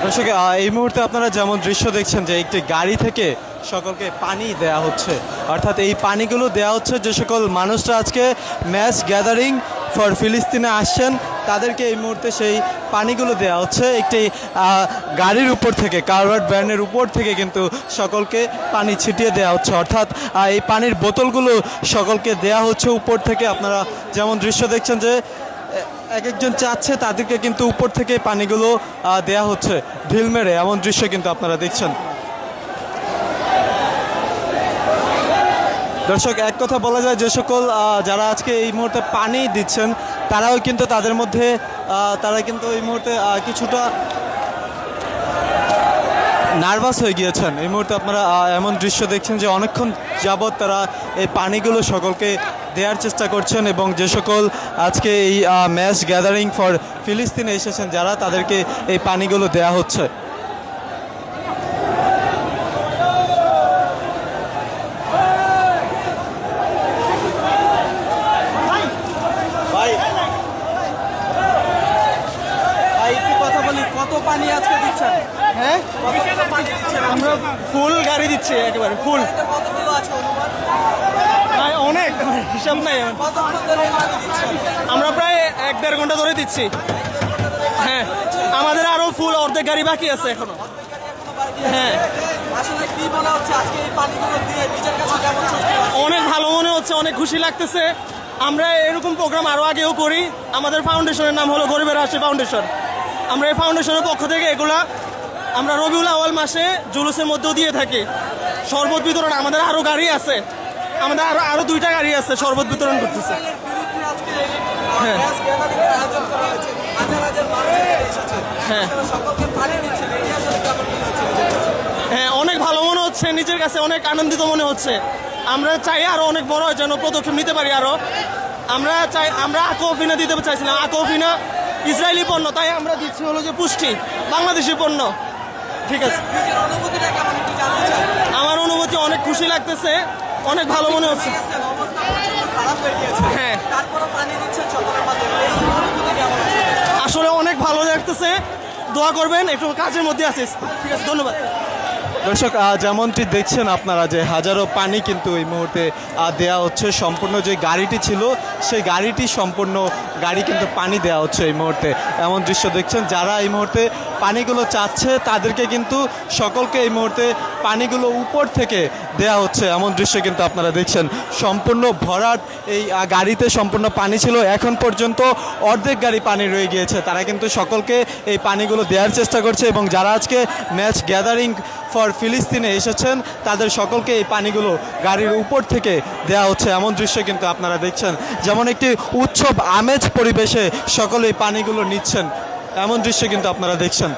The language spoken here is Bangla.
দর্শক এই মুহূর্তে আপনারা যেমন দৃশ্য দেখছেন যে একটি গাড়ি থেকে সকলকে পানি দেয়া হচ্ছে, অর্থাৎ এই পানিগুলো দেয়া হচ্ছে যে সকল মানুষরা আজকে ম্যাচ গ্যাদারিং ফর ফিলিস্তিনে আসছেন তাদেরকে এই মুহূর্তে সেই পানিগুলো দেয়া হচ্ছে একটি গাড়ির উপর থেকে, কারওয়ার্ড ভ্যানের উপর থেকে কিন্তু সকলকে পানি ছিটিয়ে দেওয়া হচ্ছে, অর্থাৎ এই পানির বোতলগুলো সকলকে দেয়া হচ্ছে উপর থেকে। আপনারা যেমন দৃশ্য দেখছেন যে এক একজন চাচ্ছে তাদেরকে কিন্তু উপর থেকে পানিগুলো দেয়া হচ্ছে ঢিল মেরে, এমন দৃশ্য কিন্তু আপনারা দেখছেন। দর্শক এক কথা বলা যায় যে সকল যারা আজকে এই মুহূর্তে পানি দিচ্ছেন তারাও কিন্তু তাদের মধ্যে তারা কিন্তু এই মুহূর্তে কিছুটা নার্ভাস হয়ে গিয়েছেন। এই মুহূর্তে আপনারা এমন দৃশ্য দেখছেন যে অনেকক্ষণ যাবৎ তারা এই পানিগুলো সকলকে দেওয়ার চেষ্টা করছেন এবং যে সকল আজকে এই ম্যাচ গ্যাদারিং ফর ফিলিস্তিনে এসেছেন যারা, তাদেরকে এই পানিগুলো দেয়া হচ্ছে। কত পানি আজকে দিচ্ছেন? হ্যাঁ, আমরা ফুল গাড়ি দিচ্ছি, একেবারে ফুল। অনেক হিসাব নাই, আমরা প্রায় 1-1.5 ঘন্টা ধরে দিচ্ছি। হ্যাঁ, আমাদের আরো ফুল অর্ধেক গাড়ি বাকি আছে এখনো। হ্যাঁ, অনেক ভালো মনে হচ্ছে, অনেক খুশি লাগতেছে। আমরা এরকম প্রোগ্রাম আরো আগেও করি। আমাদের ফাউন্ডেশনের নাম হলো গরিবের হাসি ফাউন্ডেশন। আমরা এই ফাউন্ডেশনের পক্ষ থেকে এগুলা আমরা রবিউল আউয়াল মাসে জুলুসের মধ্যেও দিয়ে থাকি। শরবত বিতরণ, আমাদের আরো গাড়ি আছে, আমাদের আরো 2টা গাড়ি আছে শরবত বিতরণ করতেছে। হ্যাঁ হ্যাঁ হ্যাঁ, অনেক ভালো মনে হচ্ছে, নিজের কাছে অনেক আনন্দিত মনে হচ্ছে। আমরা চাই আরো অনেক বড় যেন পদক্ষেপ নিতে পারি আরো। আমরা চাই, আমরা আকোফিনা দিতে চাইছিলাম, আকোফিনা ইসরায়েলি পণ্য, তাই আমরা দিচ্ছি হলো যে পুষ্টি বাংলাদেশি পণ্য। ঠিক আছে, আমার অনুভূতি অনেক খুশি লাগতেছে, অনেক ভালো মনে হচ্ছে। হ্যাঁ, আসলে অনেক ভালো লাগতেছে। দোয়া করবেন, একটু কাজের মধ্যে আছিস। ঠিক আছে, ধন্যবাদ। দর্শক যেমনটি দেখছেন আপনারা যে হাজারো পানি কিন্তু এই মুহূর্তে দেয়া হচ্ছে। সম্পূর্ণ যে গাড়িটি ছিল সেই গাড়িটি সম্পূর্ণ গাড়ি কিন্তু পানি দেওয়া হচ্ছে এই মুহূর্তে, এমন দৃশ্য দেখছেন। যারা এই মুহূর্তে পানিগুলো চাচ্ছে তাদেরকে কিন্তু সকলকে এই মুহূর্তে পানিগুলো উপর থেকে দেয়া হচ্ছে, এমন দৃশ্য কিন্তু আপনারা দেখছেন। সম্পূর্ণ ভরাট এই গাড়িতে সম্পূর্ণ পানি ছিল, এখন পর্যন্ত অর্ধেক গাড়ি পানি রয়ে গিয়েছে। তারা কিন্তু সকলকে এই পানিগুলো দেওয়ার চেষ্টা করছে এবং যারা আজকে ম্যাচ গ্যাদারিং ফর ফিলিস্তিনে এসেছেন তাদের সকলকে এই পানিগুলো গাড়ির উপর থেকে দেয়া হচ্ছে, এমন দৃশ্য কিন্তু আপনারা দেখছেন। যেমন একটি উৎসব আমেজ পরিবেশে সকলে এই পানিগুলো নিচ্ছেন, এমন দৃশ্য কিন্তু আপনারা দেখছেন।